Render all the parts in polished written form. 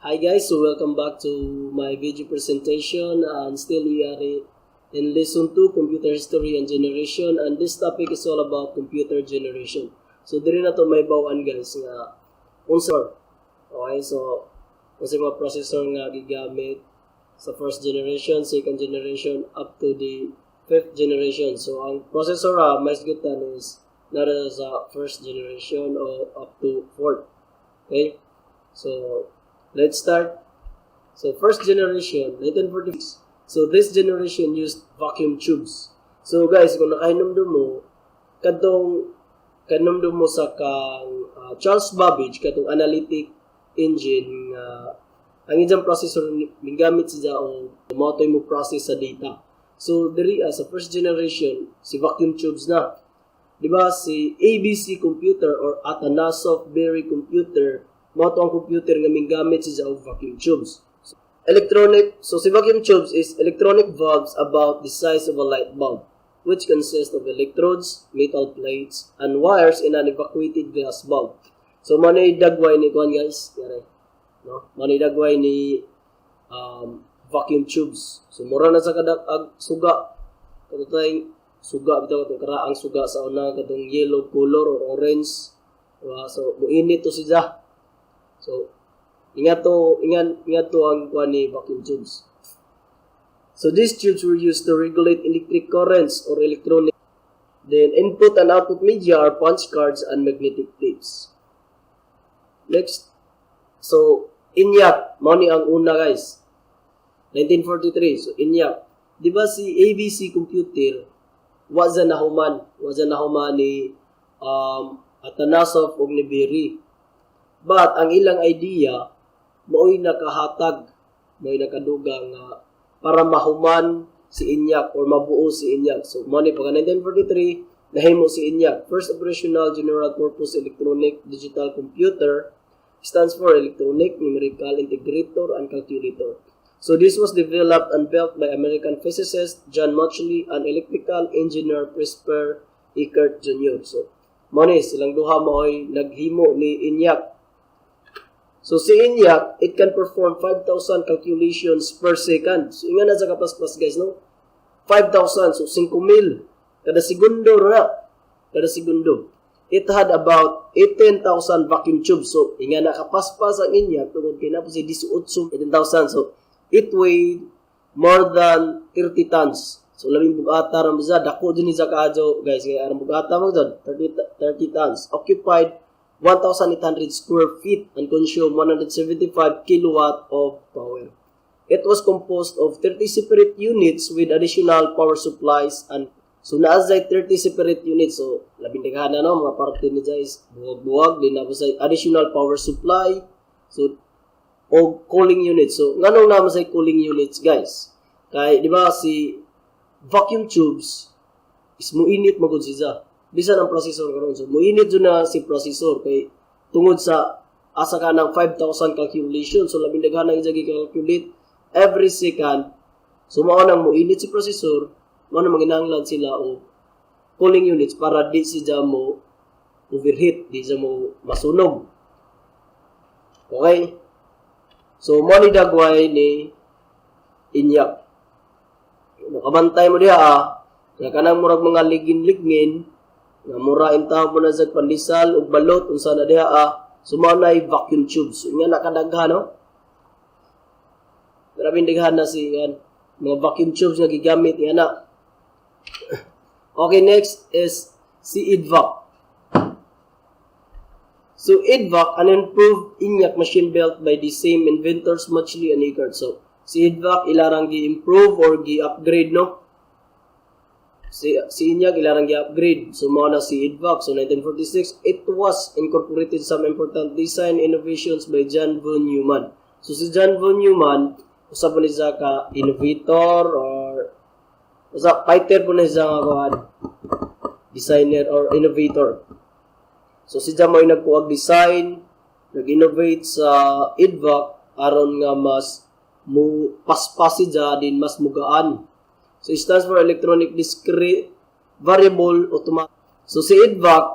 Hi guys, so welcome back to my video presentation, and still we are in lesson 2, computer history and generation, and this topic is all about computer generation. So diri na to may bawaan guys nga unsa. Okay, so unsa mga processor nga gigamit sa first generation, second generation up to the fifth generation. So ang processor mas gutan is nara sa first generation o up to fourth. Okay? So let's start. So first generation, 1946. So this generation used vacuum tubes. So guys, kung nakahinumdum mo, kanumdum mo sa kang Charles Babbage, katong analytic engine, ang inyong processor, migamit siya o mautoy mo process sa data. So diri sa first generation, si vacuum tubes na. Diba si ABC computer or Atanasoff Berry computer, mao to ang computer nga migamit siya og vacuum tubes. So si vacuum tubes is electronic valves about the size of a light bulb, which consist of electrodes, metal plates, and wires in an evacuated glass bulb. So manay dagway ni kuan guys, yare. No? Manay dagway ni vacuum tubes. So mura na sa kada suga. Katong suga bitaw katong karaang suga sa una katong yellow color or orange. So muinit to siya. So, ingat to ang kuan ni vacuum tubes. So, these tubes were used to regulate electric currents or electronic. Then, input and output media are punch cards and magnetic tapes. Next. So, ENIAC. Mao ni ang una guys. 1943. So, ENIAC. Di ba si ABC computer, waza nahuman ni Atanasoff ug ni Berry. But ang ilang idea mao'y nakahatag, mao'y nakaduga nga para mahuman si ENIAC or mabuo si ENIAC. So mao ni pagka 1943 nahimo si ENIAC, First Operational General Purpose Electronic Digital Computer, stands for Electronic Numerical Integrator and Calculator. So this was developed and built by American physicist John Mauchly and electrical engineer Presper Eckert Jr. So mao ni silang duha mao'y naghimo ni ENIAC. So si ENIAC, it can perform 5,000 calculations per second. So inga na sa kapaspas guys, no? 5,000, so 5,000 kada segundo na. Kada segundo. It had about 18,000 vacuum tubes. So inga na kapaspas ang ENIAC tungod kay na po si 18,000. So it weighed more than 30 tons. So labing bugata ra mo sa dako din sa kaadyo guys, kay arang bugata mo dod 30 tons. Occupied 1,800 square feet and consumed 175 kilowatt of power. It was composed of 30 separate units with additional power supplies, and so naazay 30 separate units. So labing daghan na no mga parte ni guys, buwag-buwag din na sa additional power supply. So o cooling units. So nganong naman sa cooling units guys? Kay di ba si vacuum tubes is muinit magud siya. Bisan ang processor karon, so muinit jud na si processor kay tungod sa asa ka ng 5,000 calculation, so labing daghan ang i-calculate every second. So mao nang muinit si processor, mao nang manginahanglan sila og cooling units para di siya mo overheat, di siya mo masunog. Okay? So mao ni dagway ni ENIAC. Nakabantay mo diha nga kanang murag mga ligin-ligin nga mura intaw mo na sa pandisal ug balot unsa na diha sumanay vacuum tubes. So, nga nakadaghan no. Grabing daghan na si mga vacuum tubes nga gigamit na. Okay, next is si EDVAC. So EDVAC, an improved ENIAC machine built by the same inventors Mauchly and Eckert. So si EDVAC ilarang gi-improve or gi-upgrade no. Si ENIAC ilarang gi-upgrade. So mao na si EDVAC. So 1946, it was incorporated some important design innovations by John von Neumann. So si John von Neumann, usab ni siya ka innovator or usab fighter po na siya nga designer or innovator. So si John may nagkuag design, nag-innovate sa EDVAC aron nga mas mo paspasi siya din mas mugaan. So it stands for Electronic Discrete Variable Automatic. So si EDVAC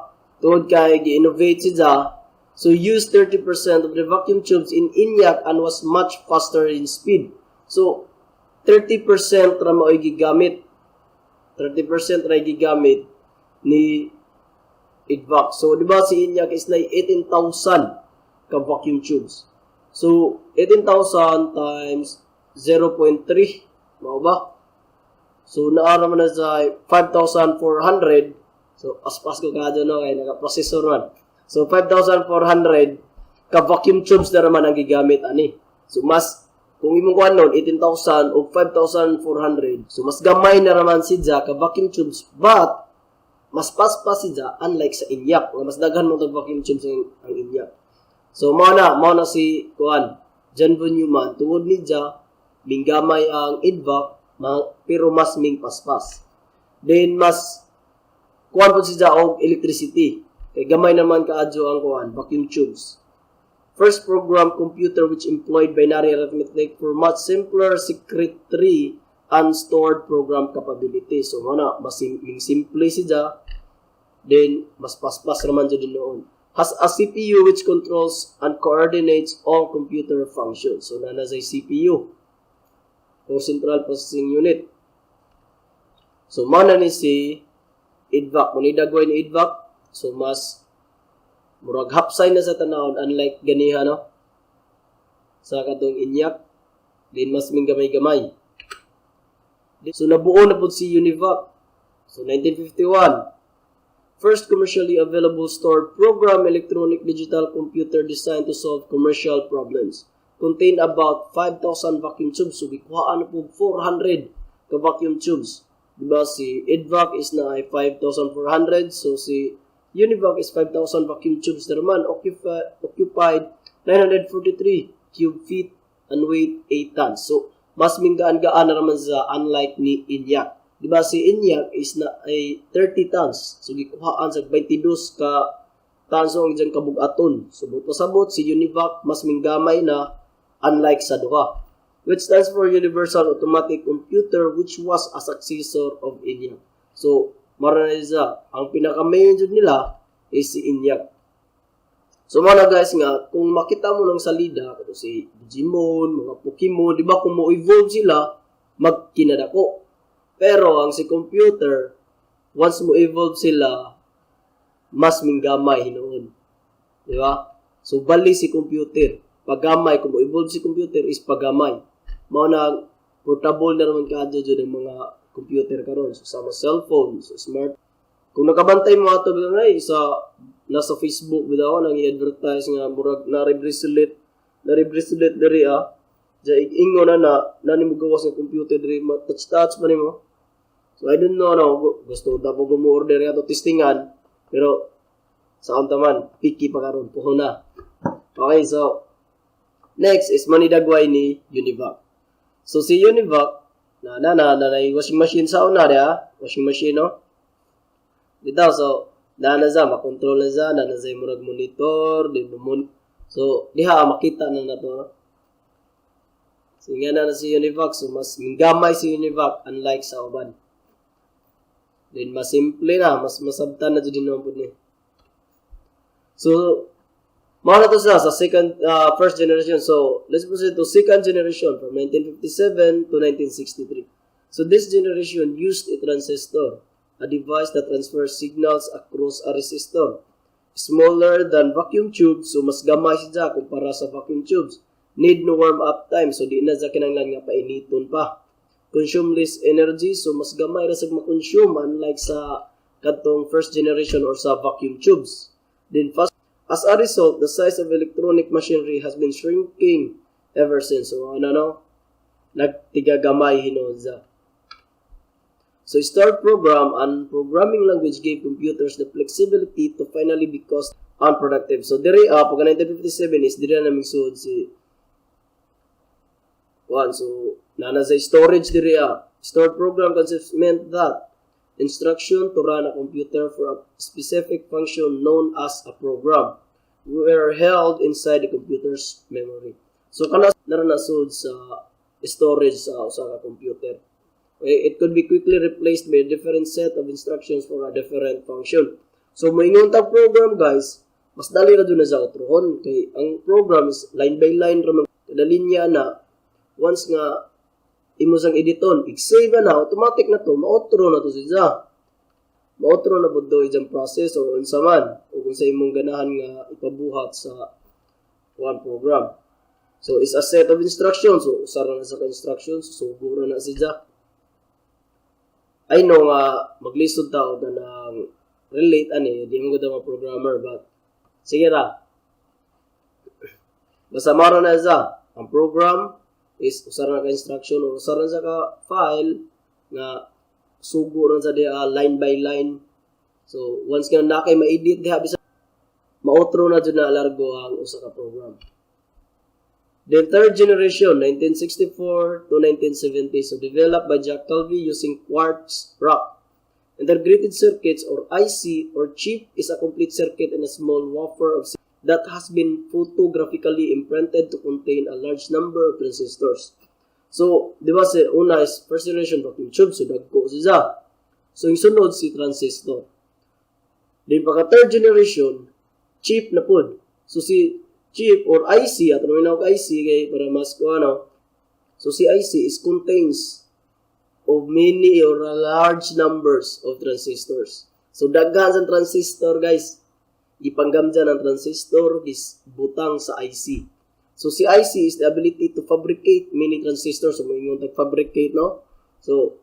tungod kay gi-innovate siya, So used 30% of the vacuum tubes in ENIAC and was much faster in speed. So 30% ra mao'y gigamit. 30% ra gigamit ni EDVAC. So di ba si ENIAC is na 18,000 ka vacuum tubes. So 18,000 times 0.3 mao ba? So naara man na sa 5,400. So aspas ko kadto no kay naka-processor man. So 5,400 ka vacuum tubes na naman ang gigamit ani. So mas kung imong kuan nun 18,000 o 5,400. So mas gamay na naman sidya ka vacuum tubes but mas paspas sidya unlike sa ENIAC. Mas daghan mo tag vacuum tubes ang ENIAC. So mao na si kuan John Von Neumann tungod ni ja minggamay ang EDVAC pero mas ming paspas. Then mas kuan po siya og electricity. Kay gamay naman kaadyo ang kuan vacuum tubes. First program computer which employed binary arithmetic for much simpler secretary and stored program capability. So mao mas simple siya. Then mas paspas raman jud noon. Has a CPU which controls and coordinates all computer functions. So nana say CPU or Central Processing Unit. So mana ni si EDVAC. Kung idagway ni EDVAC, so mas murag hapsay na sa tanawon unlike ganiha no sa katong ENIAC. Din mas ming gamay-gamay. So nabuo na pud si UNIVAC. So 1951. First commercially available stored program electronic digital computer designed to solve commercial problems. Contain about 5,000 vacuum tubes. So, gikuhaan na po 400 ka vacuum tubes. Diba si EDVAC is na ay 5,400. So, si UNIVAC is 5,000 vacuum tubes na naman. Occupied 943 cube feet and weight 8 tons. So, mas minggaan-gaan na naman sa unlike ni ENIAC. Diba si ENIAC is na ay 30 tons. So, gikuhaan sa 22 ka tons ang dyan kabug-aton. So, pasabot si UNIVAC mas minggamay na unlike sa duha. Which stands for Universal Automatic Computer which was a successor of ENIAC. So, maranaliza, ang pinaka-main dyan nila is si ENIAC. So, mga guys nga, kung makita mo ng salida, kato si Digimon, mga Pokemon, di ba kung mo-evolve sila, magkinadako. Pero ang si computer, once mo evolve sila, mas minggamay hinoon. Di ba? So, bali si computer. Pagamay, kung mo evolve si computer is pagamay. Mao na portable na naman kadto jud ang mga computer karon. So, sa mga cellphone, so smart. Kung nakabantay mo ato binay sa nasa Facebook bidaw nang i-advertise nga murag na-rebracelet diri Ja ingon na nimo gawas ng computer diri touch man nimo. So I don't know gusto ta po mo-order ato testingan pero sa man picky pa karon puho na. Okay, so next is manidagway ni UNIVAC. So si UNIVAC na washing machine sa una dia, washing machine no. Dito so na za makontrol na za na za murag monitor din so diha makita na nato. So nga na si UNIVAC so mas minggamay si UNIVAC unlike sa uban. Then mas simple na, mas masabtan na jud din pud ni. So mao na to sa first generation. So let's proceed to second generation from 1957 to 1963. So this generation used a transistor, a device that transfers signals across a resistor. Smaller than vacuum tubes, so mas gamay siya kumpara sa vacuum tubes. Need no warm up time, so di na sa kinahanglan nga painiton pa. Consume less energy, so mas gamay ra sa ma-consume unlike sa katong first generation or sa vacuum tubes. Then fast, as a result, the size of electronic machinery has been shrinking ever since. So nagtigagamay hinuon sa. So start program and programming language gave computers the flexibility to finally be cost unproductive. So diri pag 1957 is diri na naming suod si so nana sa storage diri stored program concepts meant that instruction to run a computer for a specific function known as a program were held inside the computer's memory. So kana naranasod sa storage sa usa ka computer. It could be quickly replaced by a different set of instructions for a different function. So moingon ta program guys, mas dali ra doon na sa utrohon kay ang program is line by line ra kada linya na once nga imo sang editon i-save na automatic na to maotro na to siya maotro na buddo ijang process or unsa man o kung sa imong ganahan nga ipabuhat sa one program. So is a set of instructions, so usar na sa instructions, so gura na siya. I know nga maglisod ta og nang relate ani di mo gud mga programmer but sige ra. Basta maro na siya. Ang program is usar na ka instruction o usar na sa ka file nga sugo ron sa dia line by line. So once nga na kay ma-edit diha bisa ma-outro na jud na largo ang usa ka program. The third generation 1964 to 1970 so developed by Jack Calvi using quartz rock. Integrated circuits or IC or chip is a complete circuit in a small wafer of that has been photographically imprinted to contain a large number of transistors. So, di ba si una is first generation vacuum tube, so dagko siya. So, yung sunod si transistor. Then, pagka third generation, chip na po. So, si chip or IC, at namin ako IC, kay para mas ko ano. So, si IC is contains of many or large numbers of transistors. So, daghan sa transistor, guys. Ipanggam dyan ang transistor is butang sa IC. So, si IC is the ability to fabricate many transistors. So, may tag-fabricate, no? So,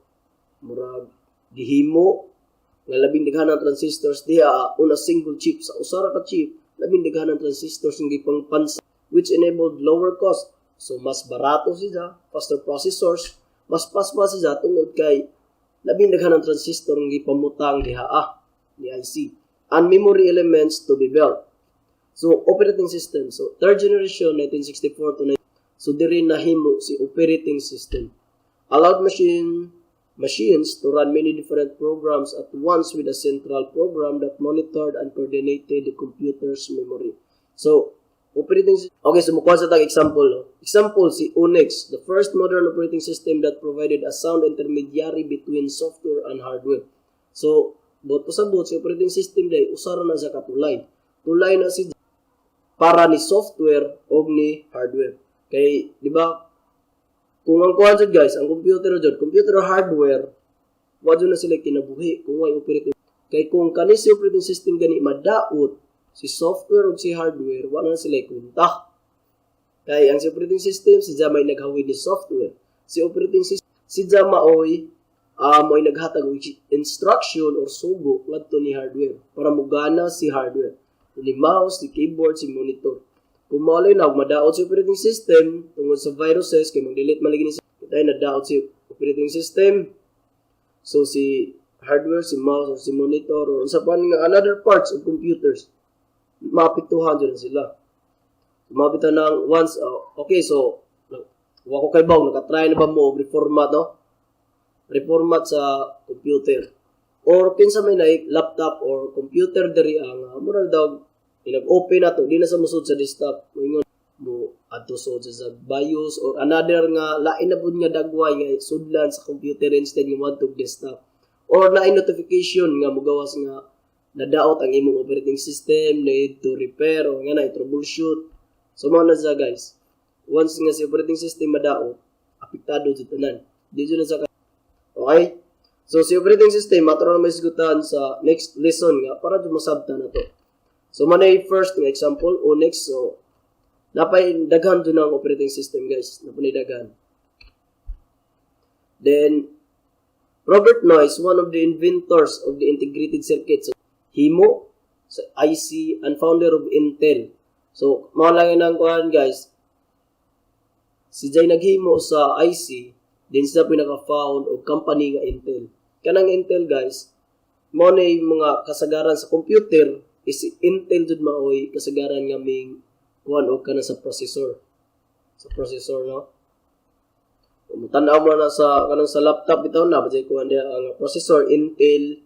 murag gihimo nga labing daghan ng transistors diha on a single chip. Sa usara ka chip, labing daghan ng transistors nga gipangpansa which enabled lower cost. So, mas barato siya, faster processors, mas paspas siya tungod kay labing daghan ng transistor nga gipamutang diha ni IC. And memory elements to be built. So, operating system. So, third generation, 1964 to 19. So, diri nahimo si operating system. Allowed machines to run many different programs at once with a central program that monitored and coordinated the computer's memory. So, operating system. Okay, so mukuha sa tag example. No? Example, si Unix, the first modern operating system that provided a sound intermediary between software and hardware. So, buot po sa buot, si operating system day, usara na sa katulay. Tulay na si para ni software o ni hardware. Kay, di ba, kung ang kuhan dyan guys, ang computer o hardware, wadyo na sila kinabuhi kung may operating. Kay kung kani si operating system gani madaot, si software o si hardware, wala na sila ikunta. Kay ang si operating system, si Jama ay naghawid ni software. Si operating system, si Jama ay may naghatag ng instruction or sugo ngadto ni hardware para mugana si hardware. Ni mouse, si keyboard, si monitor. Kung malay na, madaot si operating system tungkol sa viruses, kaya mag-delete maligin siya. Kaya nadaot si operating system. So, si hardware, si mouse, or si monitor, or sa pan nga another parts of computers, mapituhan dyan sila. Mapitan ng once, okay, so, wako kay Bong, nakatry na ba mo reformat, no? Reformat sa computer. Or kinsa may like laptop or computer diri ang mura daw nag-open na to, di na sa musod sa desktop. Moingon mo adto sa BIOS or another nga lain na pud nga dagway nga sudlan sa computer instead nga want to desktop. Or lain notification nga mogawas nga nadaot ang imong operating system, need to repair or nga na troubleshoot. So mo na sa guys. Once nga si operating system madaot, apektado sa tanan. Di na sa okay? So, si operating system, matro na may sigutan sa next lesson nga para dumasabta na to. So, manay first nga example, Unix. So, napay daghan doon ang operating system, guys. Napay daghan. Then, Robert Noyce, one of the inventors of the integrated circuit. So, himo sa IC and founder of Intel. So, mga lang ang kuhan, guys. Si Jay naghimo sa IC, din siya pinaka-found o company nga Intel. Kanang Intel guys, mo na yung mga kasagaran sa computer is Intel jud maoy kasagaran nga ming kuan og kana sa processor. Sa processor no. Kung tan-aw mo na sa kanang sa laptop bitaw na bajay kuan dia ang processor Intel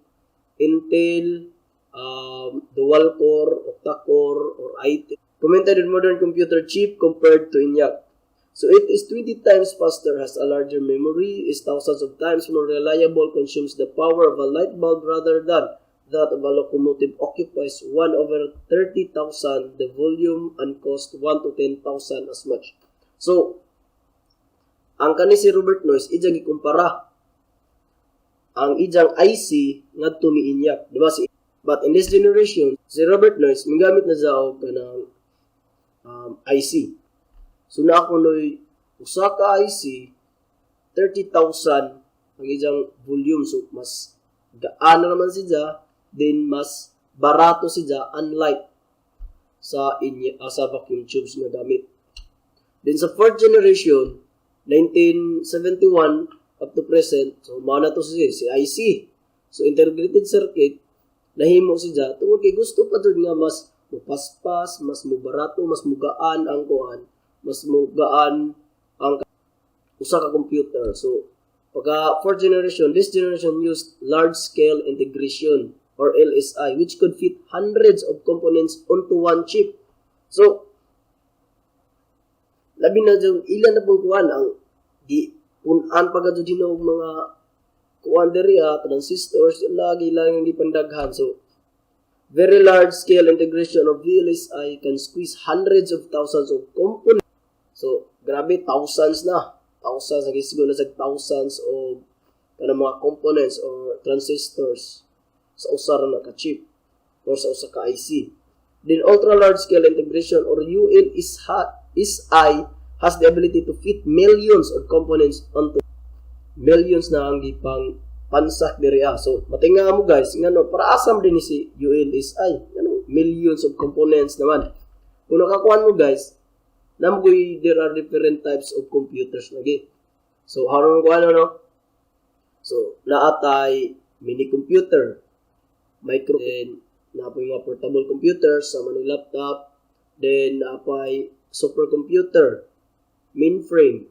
dual core, octa core or i3. Commented in modern computer chip compared to ENIAC. So it is 20 times faster, has a larger memory, is thousands of times more reliable, consumes the power of a light bulb rather than that of a locomotive occupies 1/30,000 the volume and cost 1 to 10,000 as much. So, ang kani si Robert Noyce, ijang ikumpara ang ijang IC ngadto miinyak, di ba? But in this generation, si Robert Noyce migamit na sa og kanang IC. So na ako noy usa ka IC 30,000 ang ijang volume, so mas gaan na naman siya, then mas barato siya unlike sa sa vacuum tubes nga gamit. Then sa fourth generation 1971 up to present, so mao na to si IC. So integrated circuit nahimo siya tungod kay gusto pa jud nga mas mupaspas, mas mubarato, mas mugaan ang kuan, mas mugaan ang usa ka computer. So pagka fourth generation, this generation used large scale integration or LSI which could fit hundreds of components onto one chip. So labi na dyan, ilan na pong kuhan ang punan pagkado din ng mga kuhan diri transistors, lagi lang hindi pandaghan. So, very large scale integration of VLSI can squeeze hundreds of thousands of components. So, grabe, thousands na. Thousands, nagisgo na sa thousands of mga components or transistors sa usa na ka-chip or sa usa ka IC. Then, ultra large scale integration or ULSI has the ability to fit millions of components onto millions na ang gipang pansak diri. So matinga mo guys, ngano para asam din si ULSI, ngano millions of components naman. Kung nakakuan mo guys, namoy there are different types of computers lagi. So harong ko no? So naatay mini computer, micro, then napoy mga portable computers sa mga laptop, then naapay supercomputer, mainframe,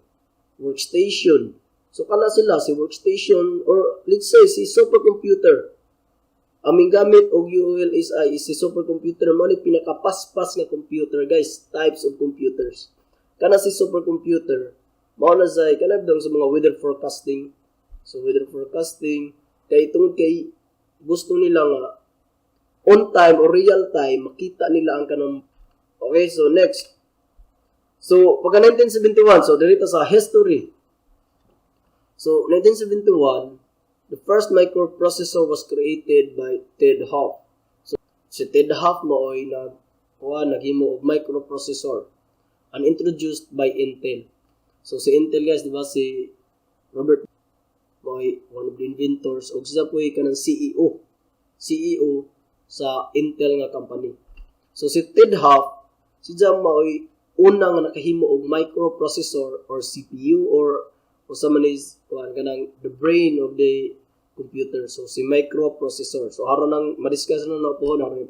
workstation. So kana sila si workstation or let's say si supercomputer. Aming gamit og ULSI is si supercomputer mo ni pinakapaspas nga computer guys, types of computers. Kana si supercomputer mao na say kana dang sa mga weather forecasting. So weather forecasting kay tungod kay gusto nila nga on time or real time makita nila ang kanang. Okay, so next. So, pagka 1971, so dito sa history. So, 1971, the first microprocessor was created by Ted Hoff. So, si Ted Hoff mo ay naghimo og microprocessor and introduced by Intel. So, si Intel guys, di ba si Robert mo ay one of the inventors og siya po ay kanang CEO sa Intel nga company. So, si Ted Hoff, siya mo ay una nga nakahimo og microprocessor or CPU or sa man is kanang the brain of the computer. So si microprocessor. So haron nang madiscuss na po haron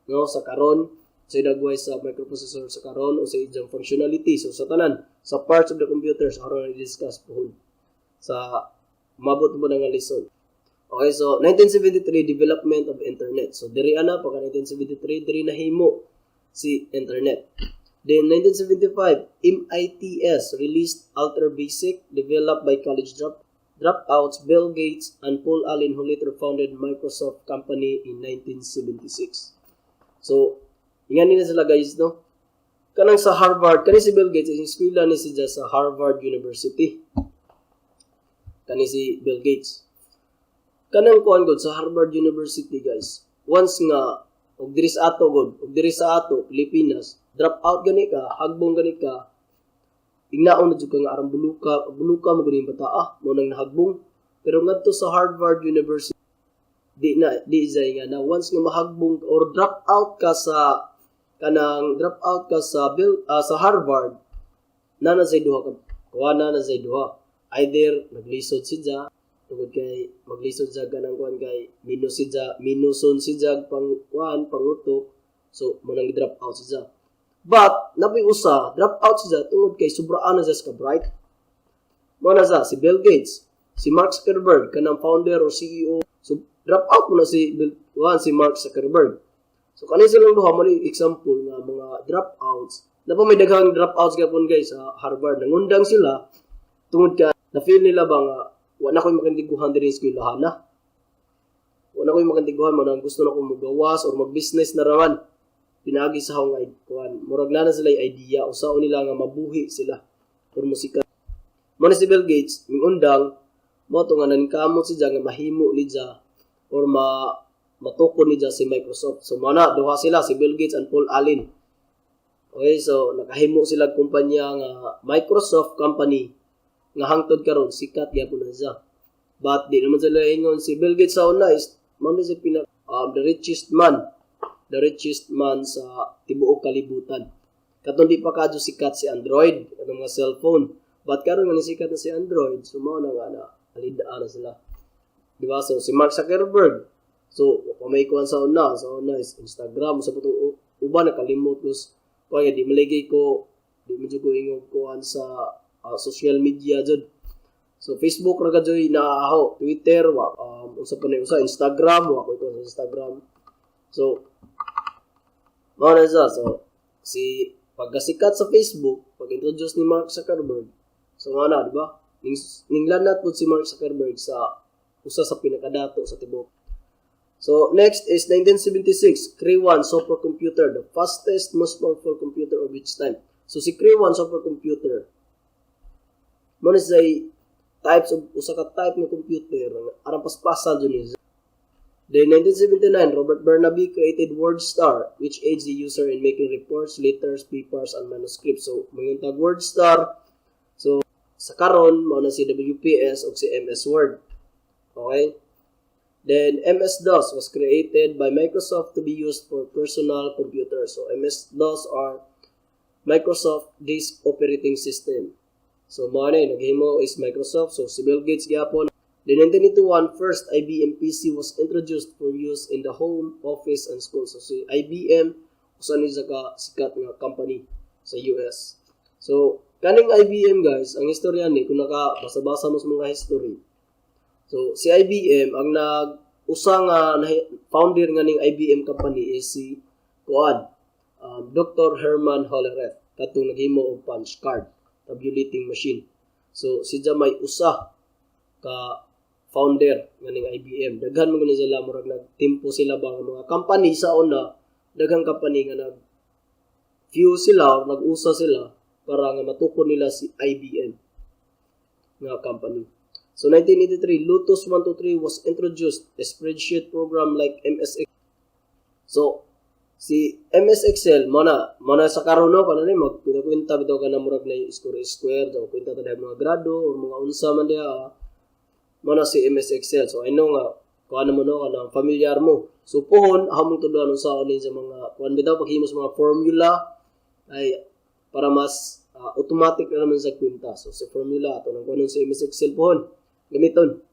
no sa karon sa dagway sa microprocessor sa karon o sa ijang functionality. So sa tanan sa parts of the computers haron na discuss po sa mabot mo nga lesson. Okay, so 1973 development of internet. So diri ana pagka 1973 diri nahimo si internet. Then 1975, MITS released Ultra Basic, developed by college dropouts Bill Gates and Paul Allen, who later founded Microsoft Company in 1976. So, yan nila sila guys, no? Kanang sa Harvard, kani si Bill Gates, yung eskwela ni siya sa Harvard University. Kani si Bill Gates. Kanang kuan god sa Harvard University guys. Once nga og diri sa ato Pilipinas, drop out gani ka, hagbong gani ka, ignaon na jud ka nga arang buluka mo gani bata mo nang nahagbong. Pero ngadto sa Harvard University di zay nga na once nga mahagbong or drop out ka sa sa Harvard na say duha either naglisod siya tungod kay maglisod sa ganang kuan kay minuson siya pangutok, so mo nang drop out siya. But nabi usa drop out siya tungod kay sobraan na siya ka bright. Mo na sa si Bill Gates, si Mark Zuckerberg kanang founder or CEO, so drop out mo na si Mark Zuckerberg. So kanina silang duha mo ni example nga mga dropouts. Na pa may daghang dropouts gapon guys sa Harvard. Nangundang sila tungod ka na feel nila ba nga wala ko'y makindiguhan din sa eskwelahan na. kung ako'y magandiguhan mo na gusto na kong magawas or mag-business na raman, pinagi sa akong kuan. Murag na sila yung idea, usaon nila nga mabuhi sila. Or musika. Muna si Bill Gates, may undang, mo ito nga nankamot siya nga mahimo ni siya or matukon ni siya si Microsoft. So, mana, duha sila, si Bill Gates and Paul Allen. Okay, so, nakahimo sila kumpanya nga Microsoft company nga hangtod karon sikat gyapon na siya. But di naman sila ingon si Bill Gates sa una is man si the richest man sa tibuok kalibutan. Katong di pa kadto sikat si Android katong mga cellphone. But karon nga sikat na si Android, so mao na nga na alidaan na sila. Di ba? So si Mark Zuckerberg. So pamay kuan sa una is Instagram sa putong uban nakalimot kus kaya di maligay ko di mo ko ingon kuan sa social media jud. So Facebook ra gadyoy naaho, Twitter, unsa pa usa Instagram, wa ko sa Instagram. So mao na siya. So si pagkasikat sa Facebook, pag-introduce ni Mark Zuckerberg. So nga na, di ba? Ninglanat po si Mark Zuckerberg sa usa sa pinakadato sa tibok. So next is 1976, Cray-1 supercomputer, the fastest, most powerful computer of its time. So si Cray-1 supercomputer, muna say types of usa ka type ng computer aram paspasan dun. Then 1979, Robert Bernabe created WordStar, which aids the user in making reports, letters, papers, and manuscripts. So mangitag WordStar. So sa karon mao na si WPS o si MS Word. Okay? Then MS-DOS was created by Microsoft to be used for personal computers. So MS-DOS are Microsoft Disk Operating System. So, mao na naghimo is Microsoft. So, si Bill Gates gyapon. Then, in 1981, first IBM PC was introduced for use in the home, office, and school. So, si IBM, usa ni sa sikat nga company sa US. So, kaning IBM guys, ang istorya ni, kung nakabasa-basa mo sa mga history. So, si IBM, ang usa nga founder nga ning IBM company is si Dr. Herman Hollerith. Katong naghimo og punch card, tabulating machine. So si may usa ka founder nga ning IBM. Daghan mo gani sila murag nagtimpo sila ba mga company sa una, daghang company nga fuse sila or nag-usa sila para nga matukon nila si IBM nga company. So 1983, Lotus 123 was introduced, a spreadsheet program like MS Excel. So si MS Excel, mana sa karon no kanang magkwenta bitaw ka na murag na square, so kwenta ta mga grado or mga unsa man dia, mana si MS Excel. So I know nga kuan mo no kanang familiar mo. So pohon hamong tudlan sa ni sa mga kuan bitaw paghimo sa mga formula ay para mas automatic na naman sa kwenta. So si formula ato nang kunon si MS Excel pohon gamiton.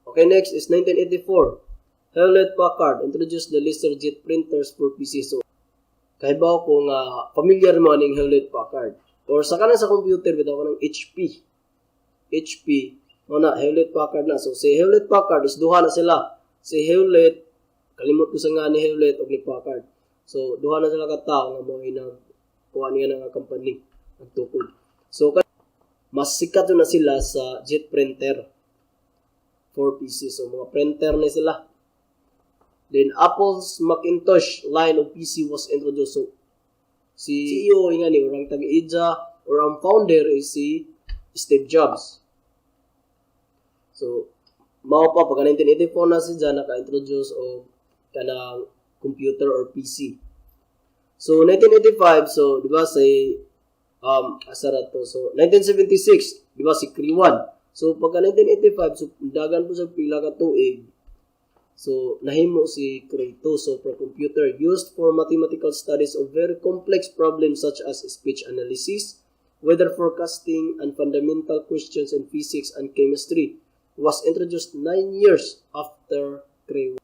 Okay, next is 1984. Hewlett-Packard introduced the LaserJet printers for PC. So, kahibaw ko nga familiar mo ning Hewlett-Packard. Or sa kanan sa computer, bitaw ko ng HP. HP, na Hewlett-Packard na. So, si Hewlett-Packard is duha na sila. Si Hewlett, kalimot ko sa nga ni Hewlett o ni Packard. So, duha na sila katao nga mo kuha niya nga company. Nagtukod. So, mas sikat na sila sa jet printer for PC. So, mga printer na sila. Then, Apple's Macintosh line of PC was introduced. So, si CEO nga ni, orang tag-idja, or ang founder is si Steve Jobs. So, mao pa, pagka 1984 na si John naka-introduce o kanang computer or PC. So, 1985, so, di ba, si, asara to. So, 1976, di ba, si Cray-1. So, pagka 1985, so, dagan po sa pila ka tuig. So, nahimo si Cray-2 supercomputer used for mathematical studies of very complex problems such as speech analysis, weather forecasting, and fundamental questions in physics and chemistry. Was introduced 9 years after Cray-1.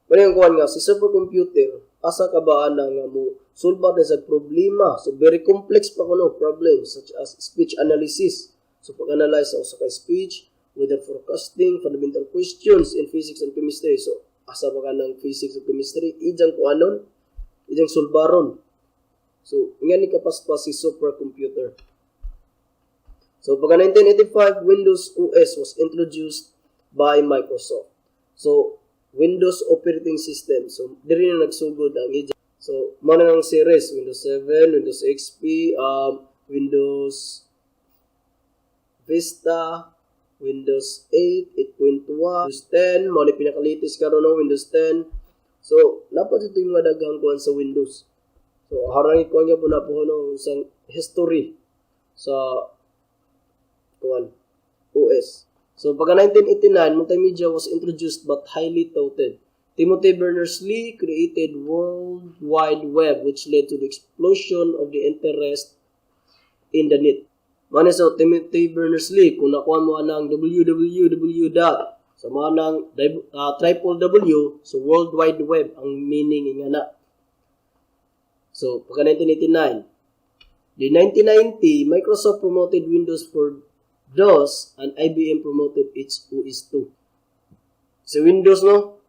Kung yung kuhan nga, si supercomputer, asa ka ba nga mo solve na sa problema. So, very complex pa kuno problems such as speech analysis. So, pag-analyze sa usa ka speech, weather forecasting, fundamental questions in physics and chemistry. So, asa ba ka ng physics and chemistry? Ijang kuanon, ijang solbaron. So, nga ni kapaspas si supercomputer. So, pagka 1985, Windows OS was introduced by Microsoft. So Windows operating system. So diri na nagsugod ang ija. So mo na ang series Windows 7, Windows XP, Windows Vista, Windows 8, 8.1, Windows 10, mo ni pinaka-latest karon ng Windows 10. So dapat ito yung mga daghang kuan sa Windows. So harang ko nga po na po no isang history sa kuan OS. So pagka 1989, multimedia was introduced but highly touted. Timothy Berners-Lee created World Wide Web which led to the explosion of the interest in the net. Mane so Timothy Berners-Lee kung nakuha mo ng www. So manang triple W, so World Wide Web ang meaning nga na. So pagka 1989, the 1990 Microsoft promoted Windows for DOS and IBM promoted its OS2. So Windows no,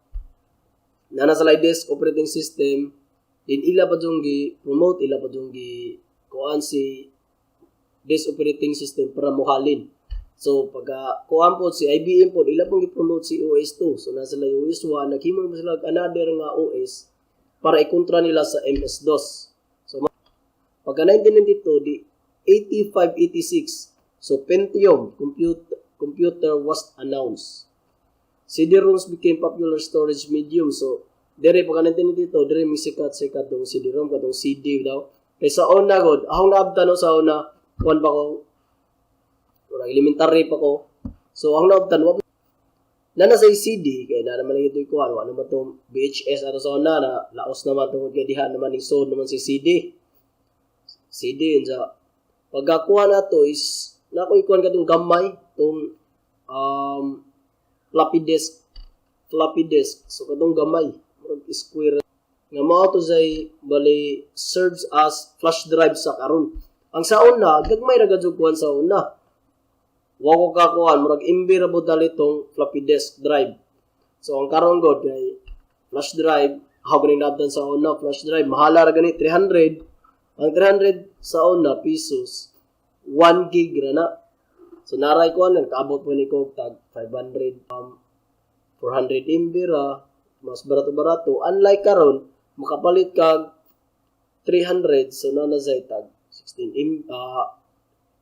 na nasa latest operating system, din ila pa dong gi-promote, ila pa dong kuan si this operating system para muhalin. So pagka kuan po si IBM po, ila pong gi-promote si OS2. So nasa la OS1, naghimo pa sila another nga OS para ikontra nila sa MS-DOS. So pagka 1992, di 8586, so Pentium computer was announced. CD-ROMs became popular storage medium. So, dire pagka dito, dire may sikat-sikat dong CD-ROM, katong CD daw. Kaya sa una god, akong naabtan no sa una, kuan pa ko, elementary pa ko. So, ang naabtan, na nasa CD, kaya na naman ito kuan, ano ba itong VHS, ano sa una, na laos naman itong gadihan naman, yung sound naman si CD. CD, yun sa, pagkakuha na to is, na ako ikuan ka itong gamay, itong, floppy disk. So katong gamay, square nga mao to say bali serves as flash drive sa karon. Ang sa una, gagmay ra gad kuan sa una. Wa ko ka kuan murag imbi ra bod dalitong floppy disk drive. So ang karon god kay flash drive, how ganing nabdan sa una flash drive, mahala ra gani 300. Ang 300 sa una pesos 1 gig ra na. So naray ko lang kaabot mo ni ko tag 500 400 MB ra, mas barato-barato. Unlike karon, makapalit kag 300 so na say tag 16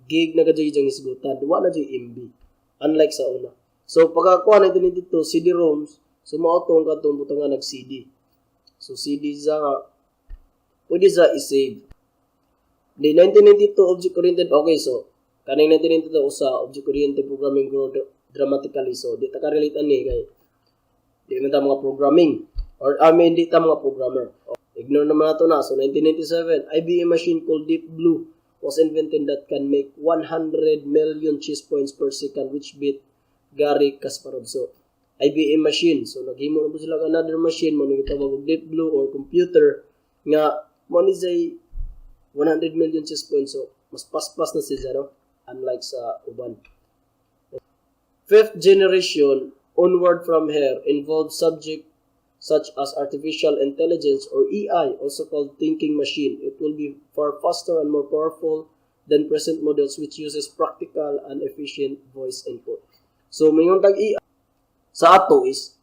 gig na gadyo yung isgutan. Wa na jay MB. Unlike sa una. So pagkakuha na dito CD-ROMs, so maotong katong butangan nag CD. So CD za pwede za i-save. Di 1992 object-oriented, okay, so kaning 1992 usa object-oriented programming grow dramatically. So di ta ka-relate ani kay di man ta mga programming or di ta mga programmer. Ignore naman nato na. So 1997, IBM machine called Deep Blue was invented that can make 100 million chess points per second which beat Garry Kasparov. So IBM machine. So naghimo na po sila another machine mo nang gitawag og Deep Blue or computer nga mo ni say 100 million chess points. So mas paspas na siya no, unlike sa uban. Fifth generation onward from here involves subject such as artificial intelligence or AI, also called thinking machine. It will be far faster and more powerful than present models which uses practical and efficient voice input. So mayong tag AI sa ato is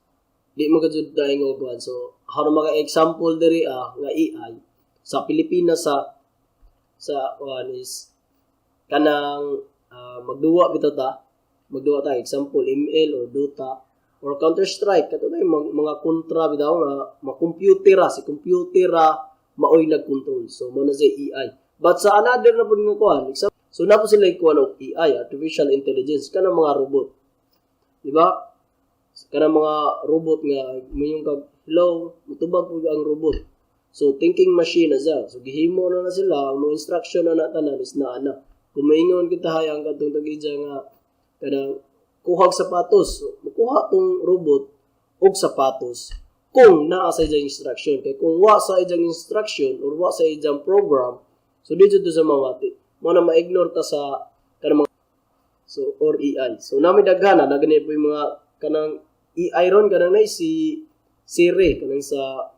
di magajud daing oguan. So how mga example diri nga AI sa Pilipinas sa one is kanang magduwa bitaw ta. Magduwa ta example ML or Dota or Counter-Strike, kato na yung mga kontra bitaw nga makomputera, si komputera maoy nag-control. So mo na say AI. But sa another na po nga kuan, so na po sila ikuan og AI, artificial intelligence, kanang mga robot. Di ba? Kanang mga robot nga mayong kag hello, mutubag po ang robot. So thinking machine na siya. So gihimo na sila, ang mga instruction na natanan is na ana. Kung maingon kita hayang kadtong tag-ija nga kanang kuhag sapatos. So, makuha tong robot og sapatos kung naa sa iyang instruction. Kaya kung wa sa iyang instruction or wa sa iyang program, so dito sa mawati. Mo na ma-ignore ta sa kanang mga so or AI. So nami daghana na gani po yung mga kanang AI ron kanang nay si Siri kanang sa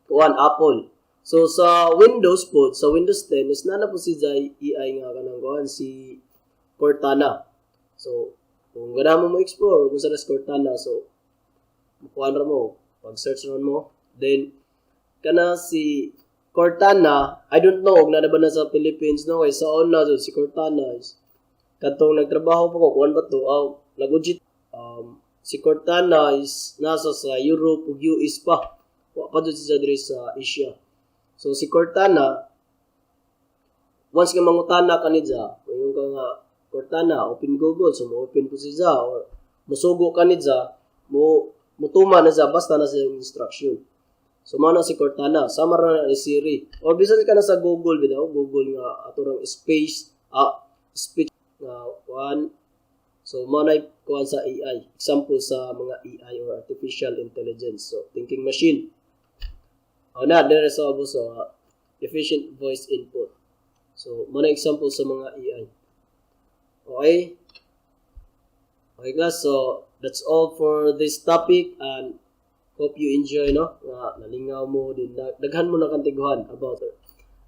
kuan Apple. So sa Windows po, sa Windows 10 is nana po si AI nga kanang kuan si Cortana. So kung gana mo explore kung sa Cortana, so kuan ra mo, pag-search ron mo, then kana si Cortana, I don't know kung nana ba na sa Philippines no, kay sa una si Cortana is katong nagtrabaho pa ko kuan ba to, nagujit si Cortana is nasa sa Europe ug US pa. Wa pa dud siya diri sa Asia. So si Cortana once nga mangutana ka nidya, yung ka nga Cortana, open Google, so mo open po siya or musugo ka nidya, mutuma na siya basta na sa instruction. So mao na si Cortana, sama ra ni Siri. Or bisan ka na sa Google bitaw, Google nga ato rang space speech nga one. So mao na kuan sa AI. Example sa mga AI or artificial intelligence. So thinking machine. Na dire sa abo sa efficient voice input. So mao na example sa mga AI. Okay? Okay guys, so that's all for this topic and hope you enjoy, no? Nalingaw mo din, daghan mo na kantiguhan about it.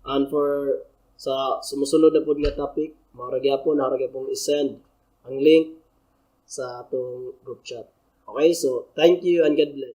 And for sa sumusunod na po nga topic, haragya pong isend ang link sa atong group chat. Okay, so thank you and God bless.